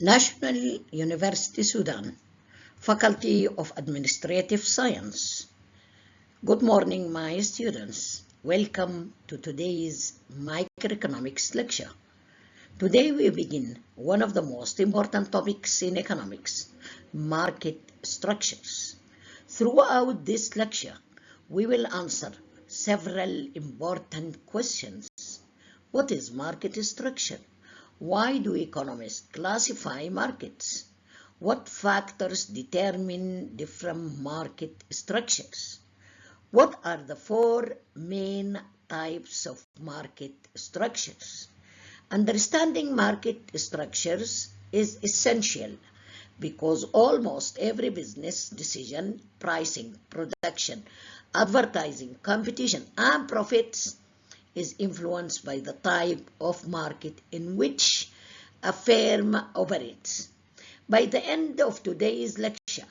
National University Sudan, Faculty of Administrative Science. Good morning, my students. Welcome to today's Microeconomics Lecture. Today we begin one of the most important topics in economics, market structures. Throughout this lecture, we will answer several important questions. What is market structure? Why do economists classify markets? What factors determine different market structures? What are the four main types of market structures? Understanding market structures is essential because almost every business decision, pricing, production, advertising, competition, and profits is influenced by the type of market in which a firm operates. By the end of today's lecture,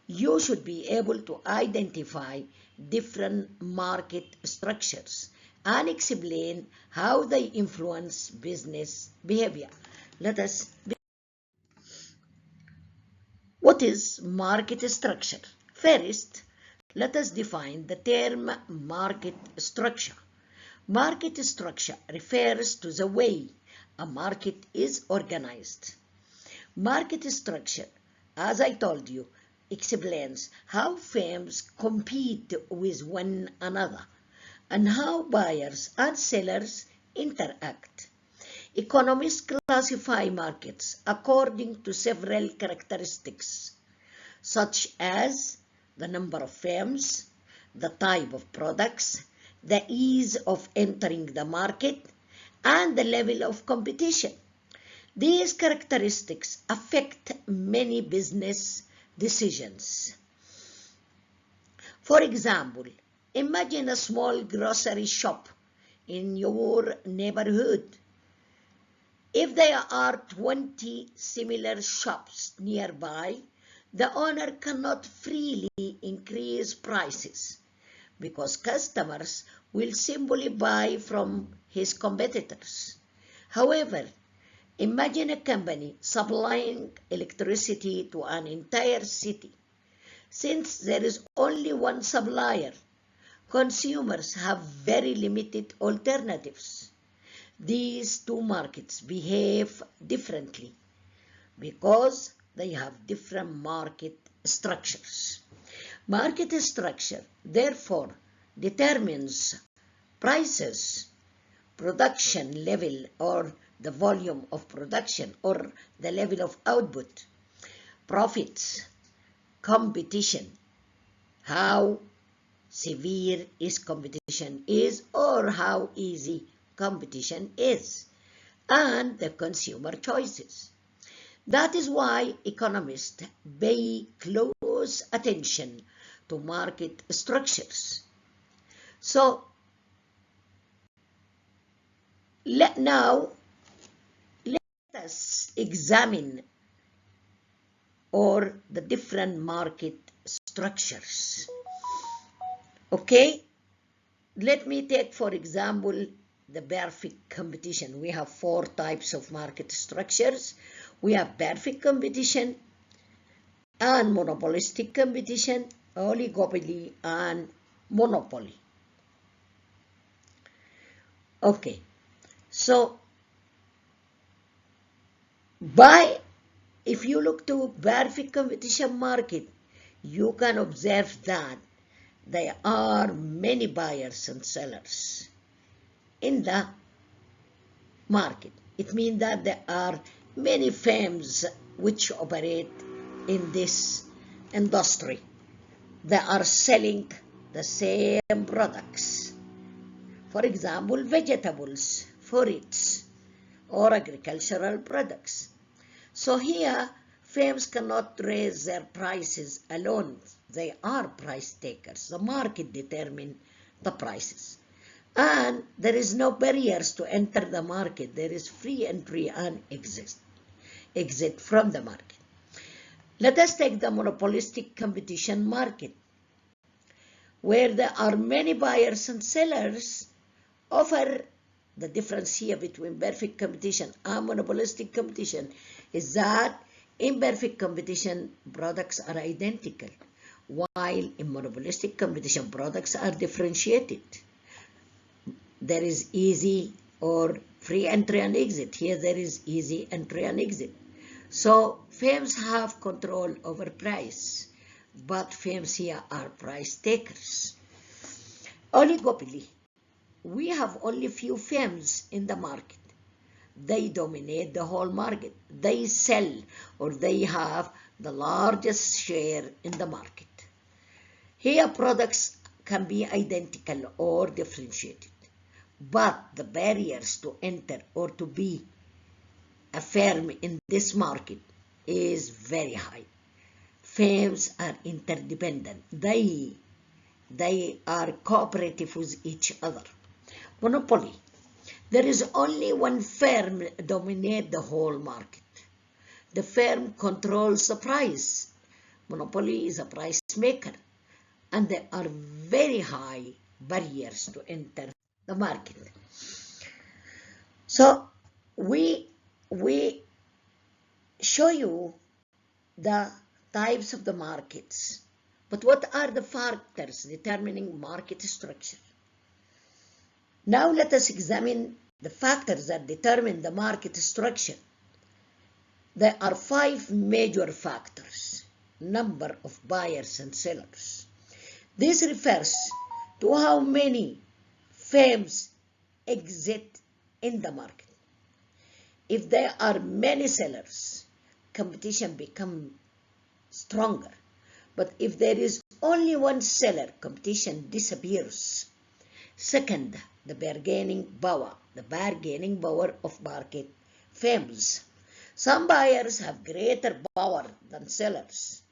you should be able to identify different market structures and explain how they influence business behavior. Let us begin. What is market structure? First, let us define the term market structure. Market structure refers to the way a market is organized. Market structure, as I told you, explains how firms compete with one another and how buyers and sellers interact. Economists classify markets according to several characteristics, such as the number of firms, the type of products, the ease of entering the market, and the level of competition. These characteristics affect many business decisions. For example, imagine a small grocery shop in your neighborhood. If there are 20 similar shops nearby, the owner cannot freely increase prices because customers will simply buy from his competitors. However, imagine a company supplying electricity to an entire city. Since there is only one supplier, consumers have very limited alternatives. These two markets behave differently because they have different market structures. Market structure, therefore, determines prices, production level or the volume of production or the level of output, profits, competition, how severe is competition is or how easy competition is, and the consumer choices. That is why economists pay close attention to market structures. So, let us examine the different market structures. Okay, let me take for example the perfect competition. We have four types of market structures. We have perfect competition and monopolistic competition, oligopoly and monopoly. Okay, so if you look to perfect competition market, you can observe that there are many buyers and sellers in the market. It means that there are many firms which operate in this industry. They are selling the same products. For example, vegetables, fruits, or agricultural products. So here, firms cannot raise their prices alone. They are price takers. The market determines the prices. And there is no barriers to enter the market. There is free entry and exit from the market. Let us take the monopolistic competition market, where there are many buyers and sellers offer the difference here between perfect competition and monopolistic competition is that in perfect competition, products are identical, while in monopolistic competition, products are differentiated. There is easy or free entry and exit. Here there is easy entry and exit. So firms have control over price, but firms here are price takers. Oligopoly. We have only few firms in the market. They dominate the whole market. They sell or they have the largest share in the market. Here products can be identical or differentiated, but the barriers to enter or to be a firm in this market is very high. Firms are interdependent. They are cooperative with each other. Monopoly. There is only one firm dominate the whole market. The firm controls the price. Monopoly is a price maker, and there are very high barriers to enter the market. So we show you the types of the markets. But what are the factors determining market structure? Now let us examine the factors that determine the market structure. There are 5 major factors: number of buyers and sellers. This refers to how many firms exist in the market. If there are many sellers, competition becomes stronger. But if there is only one seller, competition disappears. Second, the bargaining power of market firms. Some buyers have greater power than sellers.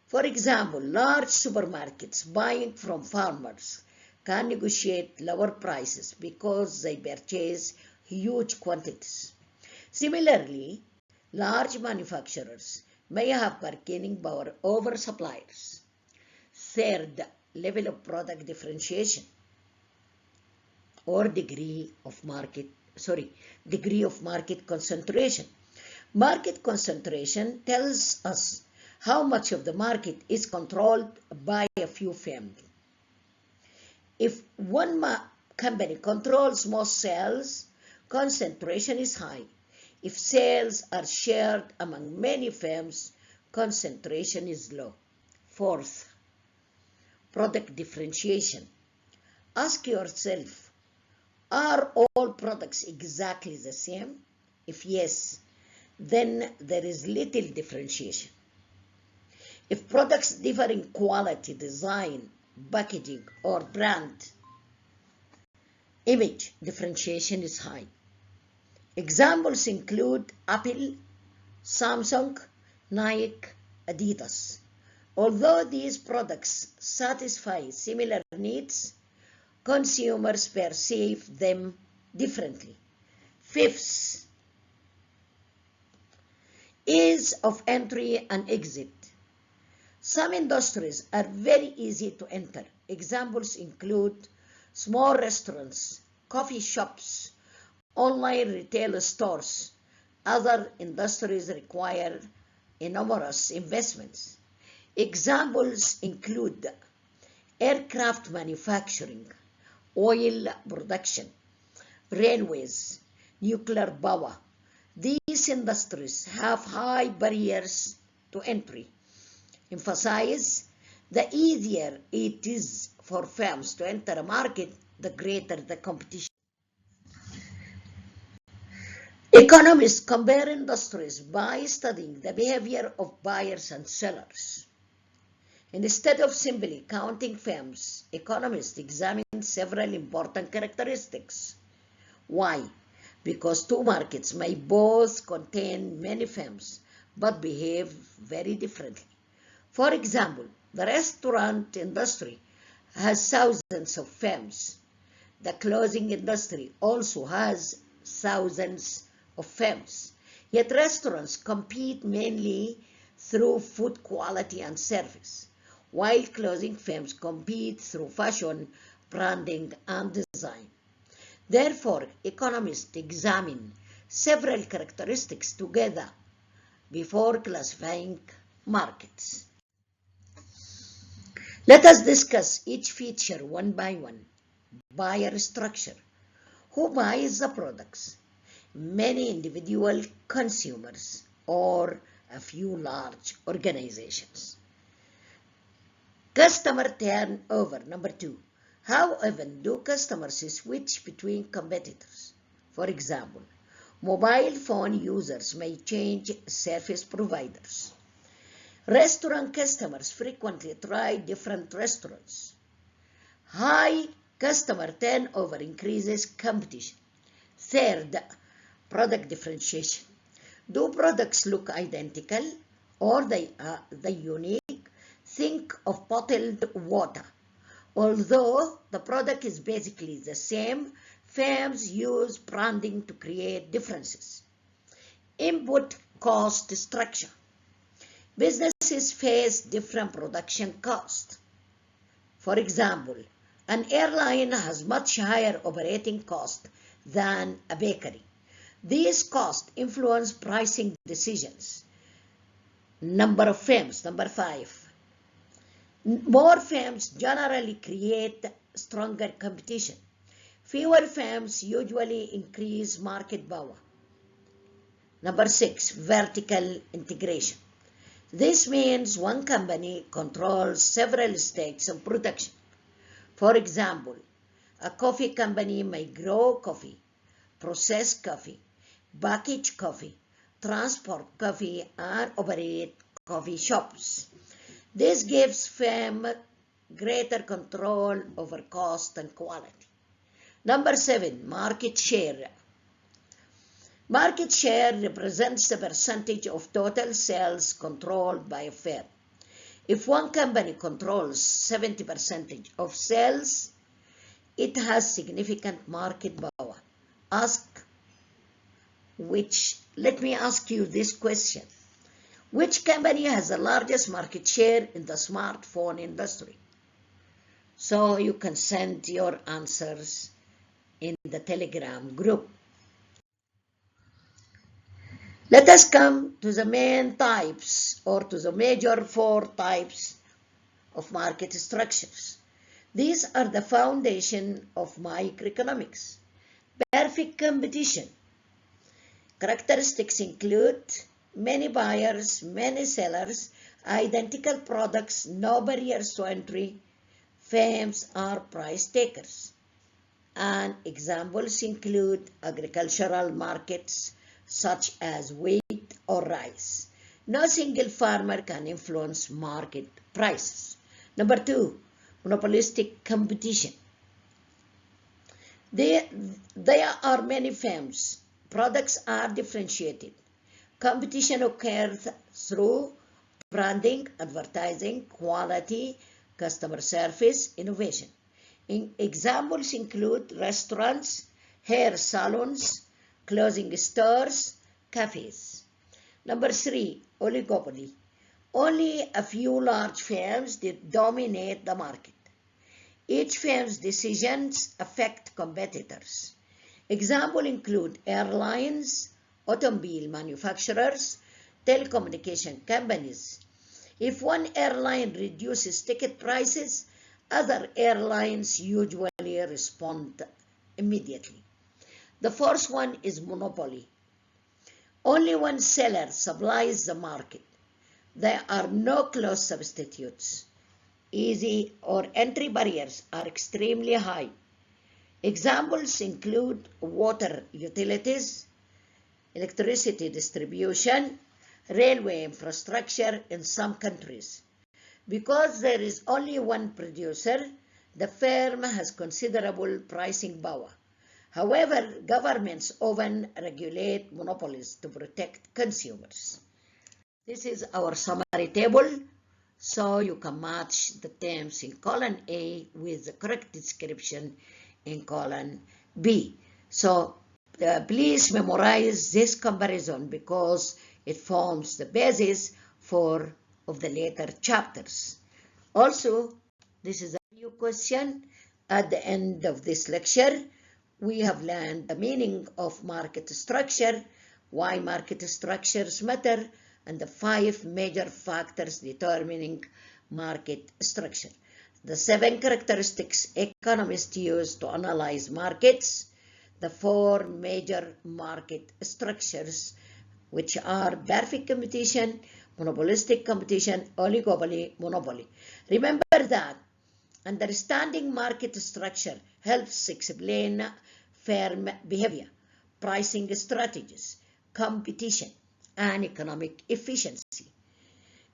For example, large supermarkets buying from farmers can negotiate lower prices because they purchase huge quantities. Similarly, large manufacturers may have bargaining power over suppliers. Third, level of product differentiation or degree of market concentration. Market concentration tells us how much of the market is controlled by a few firms. If one company controls most sales, concentration is high. If sales are shared among many firms, concentration is low. Fourth, product differentiation. Ask yourself, are all products exactly the same? If yes, then there is little differentiation. If products differ in quality, design, packaging, or brand image, differentiation is high. Examples include Apple, Samsung, Nike, Adidas. Although these products satisfy similar needs, consumers perceive them differently. Fifth, ease of entry and exit. Some industries are very easy to enter. Examples include small restaurants, coffee shops, online retail stores. Other industries require enormous investments. Examples include aircraft manufacturing, oil production, railways, nuclear power. These industries have high barriers to entry. Emphasize, the easier it is for firms to enter a market, the greater the competition. Economists compare industries by studying the behavior of buyers and sellers. Instead of simply counting firms, economists examine several important characteristics. Why? Because two markets may both contain many firms, but behave very differently. For example, the restaurant industry has thousands of firms. The clothing industry also has thousands of firms. Yet restaurants compete mainly through food quality and service, while clothing firms compete through fashion, branding, and design. Therefore, economists examine several characteristics together before classifying markets. Let us discuss each feature one by one. Buyer structure. Who buys the products? Many individual consumers or a few large organizations. Customer turnover. Number 2. How often do customers switch between competitors? For example, mobile phone users may change service providers. Restaurant customers frequently try different restaurants. High customer turnover increases competition. Third, product differentiation. Do products look identical or they unique? Think of bottled water. Although the product is basically the same, firms use branding to create differences. Input cost structure. Businesses face different production costs. For example, an airline has much higher operating cost than a bakery. These costs influence pricing decisions. Number of firms. Number 5. More firms generally create stronger competition. Fewer firms usually increase market power. Number 6. Vertical integration. This means one company controls several stakes of production. For example, a coffee company may grow coffee, process coffee, package coffee, transport coffee, and operate coffee shops. This gives firm greater control over cost and quality. Number 7, market share. Market share represents the percentage of total sales controlled by a firm. If one company controls 70% of sales, it has significant market power. Let me ask you this question. Which company has the largest market share in the smartphone industry? So you can send your answers in the Telegram group. Let us come to the main types or to the major 4 types of market structures. These are the foundation of microeconomics. Perfect competition. Characteristics include many buyers, many sellers, identical products, no barriers to entry, firms are price takers. And examples include agricultural markets such as wheat or rice. No single farmer can influence market prices. Number 2, monopolistic competition. There are many firms. Products are differentiated. Competition occurs through branding, advertising, quality, customer service, innovation. Examples include restaurants, hair salons, clothing stores, cafes. Number 3, oligopoly. Only a few large firms dominate the market. Each firm's decisions affect competitors. Examples include airlines, automobile manufacturers, telecommunication companies. If one airline reduces ticket prices, other airlines usually respond immediately. The first one is monopoly. Only one seller supplies the market. There are no close substitutes. Easy or entry barriers are extremely high. Examples include water utilities, electricity distribution, railway infrastructure in some countries. Because there is only one producer, the firm has considerable pricing power. However, governments often regulate monopolies to protect consumers. This is our summary table, so you can match the terms in column A with the correct description in column B. So please memorize this comparison because it forms the basis of the later chapters. Also, this is a new question at the end of this lecture. we have learned the meaning of market structure, why market structures matter, and the 5 major factors determining market structure. The 7 characteristics economists use to analyze markets, the 4 major market structures, which are perfect competition, monopolistic competition, oligopoly, monopoly. Remember that understanding market structure helps explain firm behavior, pricing strategies, competition, and economic efficiency.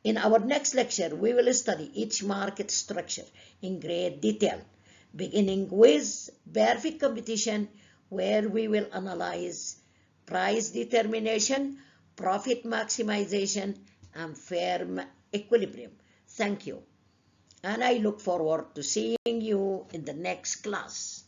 In our next lecture, we will study each market structure in great detail, beginning with perfect competition, where we will analyze price determination, profit maximization, and firm equilibrium. Thank you, and I look forward to seeing you in the next class.